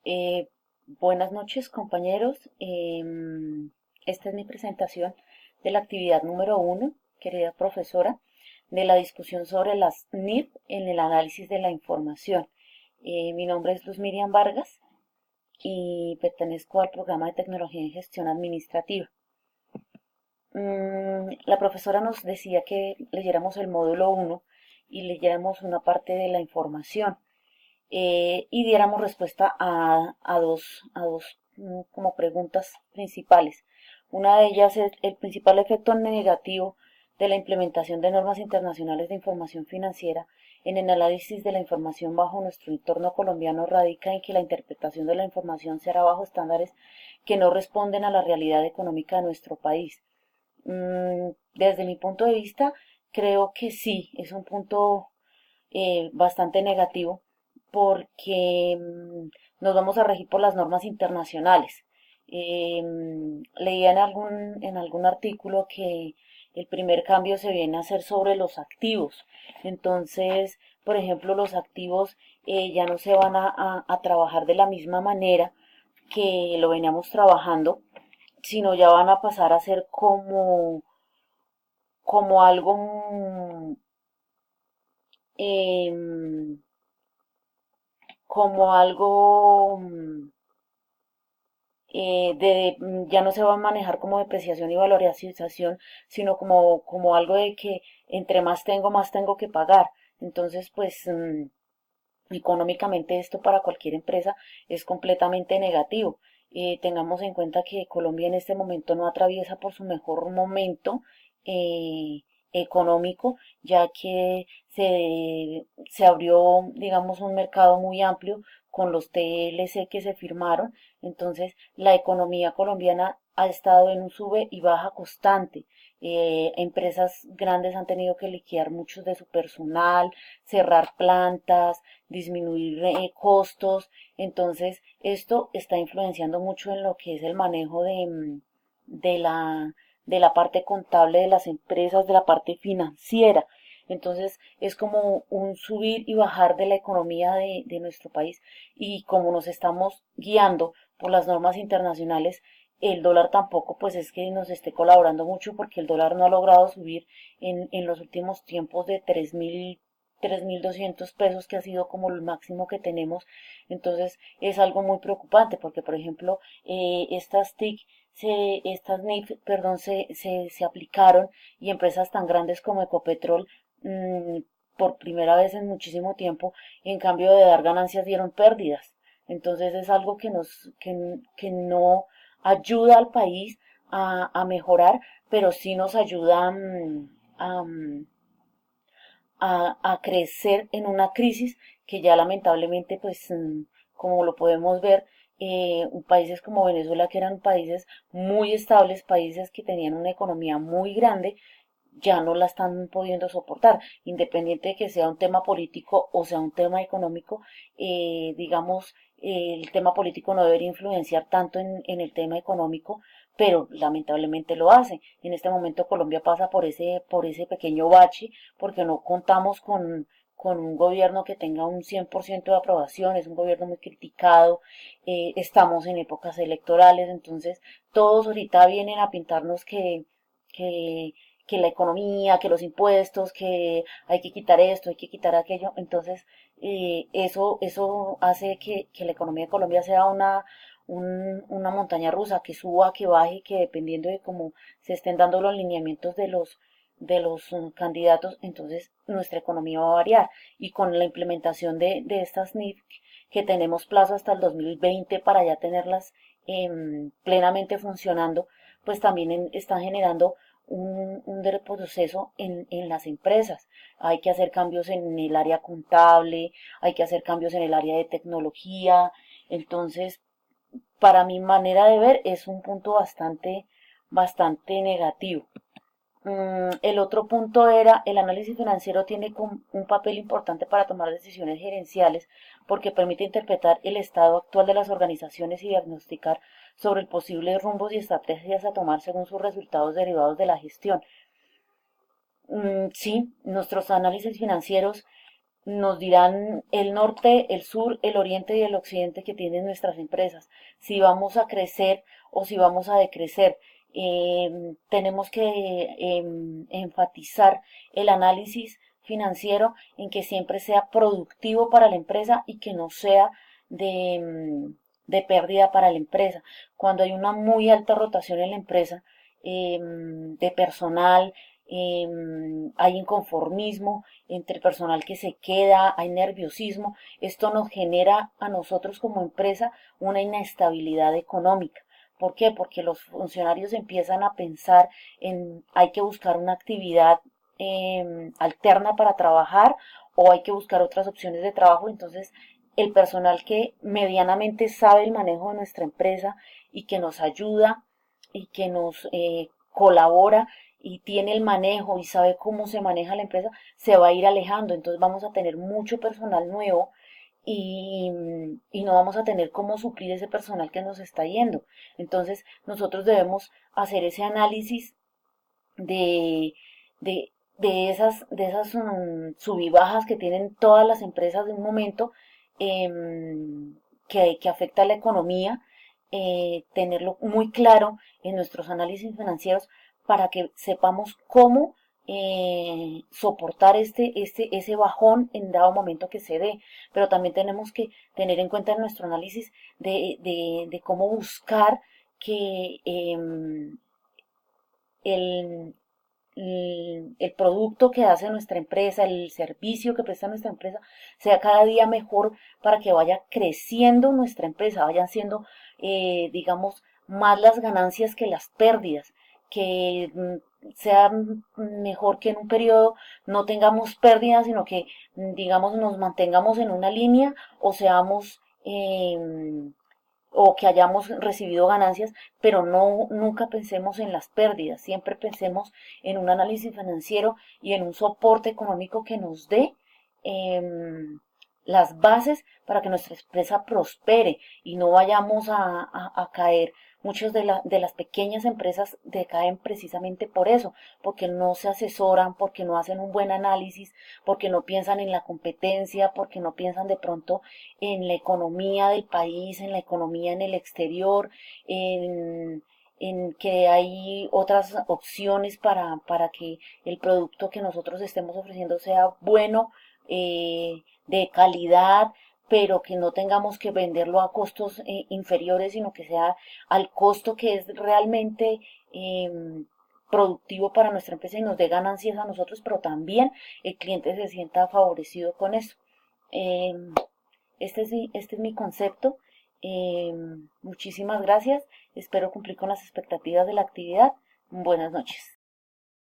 Eh, Buenas noches, compañeros. Esta es mi presentación de la actividad número uno, querida profesora, de la discusión sobre las NIF en el análisis de la información. Mi nombre es Luz Miriam Vargas y pertenezco al programa de tecnología en gestión administrativa. La profesora nos decía que leyéramos el módulo uno y leyéramos una parte de la información y diéramos respuesta a dos como preguntas principales. Una de ellas es el principal efecto negativo de la implementación de normas internacionales de información financiera en el análisis de la información bajo nuestro entorno colombiano radica en que la interpretación de la información se hará bajo estándares que no responden a la realidad económica de nuestro país. Desde mi punto de vista, creo que sí, es un punto bastante negativo porque nos vamos a regir por las normas internacionales. Leía en algún artículo que el primer cambio se viene a hacer sobre los activos. Entonces, por ejemplo, los activos ya no se van a trabajar de la misma manera que lo veníamos trabajando, sino ya van a pasar a ser como algo em, como algo ya no se va a manejar como depreciación y valorización, sino como algo de que entre más tengo que pagar. Entonces, pues económicamente esto para cualquier empresa es completamente negativo. Tengamos en cuenta que Colombia en este momento no atraviesa por su mejor momento eh, económico, ya que se abrió, digamos, un mercado muy amplio con los TLC que se firmaron. Entonces, la economía colombiana ha estado en un sube y baja constante. Empresas grandes han tenido que liquidar muchos de su personal, cerrar plantas, disminuir costos. Entonces, esto está influenciando mucho en lo que es el manejo de la, de la parte contable de las empresas, de la parte financiera. Entonces, es como un subir y bajar de la economía de nuestro país. Y como nos estamos guiando por las normas internacionales, el dólar tampoco pues es que nos esté colaborando mucho porque el dólar no ha logrado subir en los últimos tiempos de 3.200 pesos, que ha sido como el máximo que tenemos. Entonces es algo muy preocupante porque, por ejemplo, estas NIF, perdón, se aplicaron y empresas tan grandes como Ecopetrol, mmm, por primera vez en muchísimo tiempo, en cambio de dar ganancias, dieron pérdidas. Entonces es algo que no ayuda al país a mejorar, pero sí nos ayuda a crecer en una crisis que ya lamentablemente, pues, como lo podemos ver, países como Venezuela, que eran países muy estables, países que tenían una economía muy grande, ya no la están pudiendo soportar, independiente de que sea un tema político o sea un tema económico. Digamos, el tema político no debería influenciar tanto en el tema económico, pero lamentablemente lo hace. En este momento Colombia pasa por ese pequeño bache porque no contamos con un gobierno que tenga un 100% de aprobación, es un gobierno muy criticado, estamos en épocas electorales, entonces todos ahorita vienen a pintarnos que, que la economía, que los impuestos, que hay que quitar esto, hay que quitar aquello. Entonces, eso hace que la economía de Colombia sea una montaña rusa, que suba, que baje, que dependiendo de cómo se estén dando los lineamientos de los candidatos, entonces nuestra economía va a variar. Y con la implementación de estas NIF, que tenemos plazo hasta el 2020 para ya tenerlas plenamente funcionando, pues también están generando un retroceso en las empresas. Hay que hacer cambios en el área contable, hay que hacer cambios en el área de tecnología. Entonces, para mi manera de ver, es un punto bastante negativo. El otro punto era, el análisis financiero tiene un papel importante para tomar decisiones gerenciales porque permite interpretar el estado actual de las organizaciones y diagnosticar sobre el posibles rumbos y estrategias a tomar según sus resultados derivados de la gestión. Sí, nuestros análisis financieros nos dirán el norte, el sur, el oriente y el occidente que tienen nuestras empresas, si vamos a crecer o si vamos a decrecer. Tenemos que enfatizar el análisis financiero en que siempre sea productivo para la empresa y que no sea de pérdida para la empresa. Cuando hay una muy alta rotación en la empresa de personal, hay inconformismo entre el personal que se queda, hay nerviosismo. Esto nos genera a nosotros como empresa una inestabilidad económica. ¿Por qué? Porque los funcionarios empiezan a pensar en hay que buscar una actividad alterna para trabajar o hay que buscar otras opciones de trabajo. Entonces, el personal que medianamente sabe el manejo de nuestra empresa y que nos ayuda y que nos colabora y tiene el manejo y sabe cómo se maneja la empresa, se va a ir alejando. Entonces vamos a tener mucho personal nuevo y, y no vamos a tener cómo suplir ese personal que nos está yendo. Entonces nosotros debemos hacer ese análisis de, de esas sub y bajas que tienen todas las empresas de un momento que afecta a la economía, tenerlo muy claro en nuestros análisis financieros para que sepamos cómo soportar ese bajón en dado momento que se dé. Pero también tenemos que tener en cuenta en nuestro análisis de cómo buscar que el, el producto que hace nuestra empresa, el servicio que presta nuestra empresa, sea cada día mejor para que vaya creciendo nuestra empresa, vayan siendo, digamos, más las ganancias que las pérdidas, que sea mejor que en un periodo no tengamos pérdidas, sino que, digamos, nos mantengamos en una línea o seamos o que hayamos recibido ganancias, pero no nunca pensemos en las pérdidas, siempre pensemos en un análisis financiero y en un soporte económico que nos dé eh, las bases para que nuestra empresa prospere y no vayamos a caer. Muchas de las pequeñas empresas decaen precisamente por eso, porque no se asesoran, porque no hacen un buen análisis, porque no piensan en la competencia, porque no piensan de pronto en la economía del país, en la economía en el exterior, en que hay otras opciones para que el producto que nosotros estemos ofreciendo sea bueno, de calidad, pero que no tengamos que venderlo a costos inferiores, sino que sea al costo que es realmente productivo para nuestra empresa y nos dé ganancias a nosotros, pero también el cliente se sienta favorecido con eso. Eh, este es mi concepto. Eh, Muchísimas gracias. Espero cumplir con las expectativas de la actividad. Buenas noches.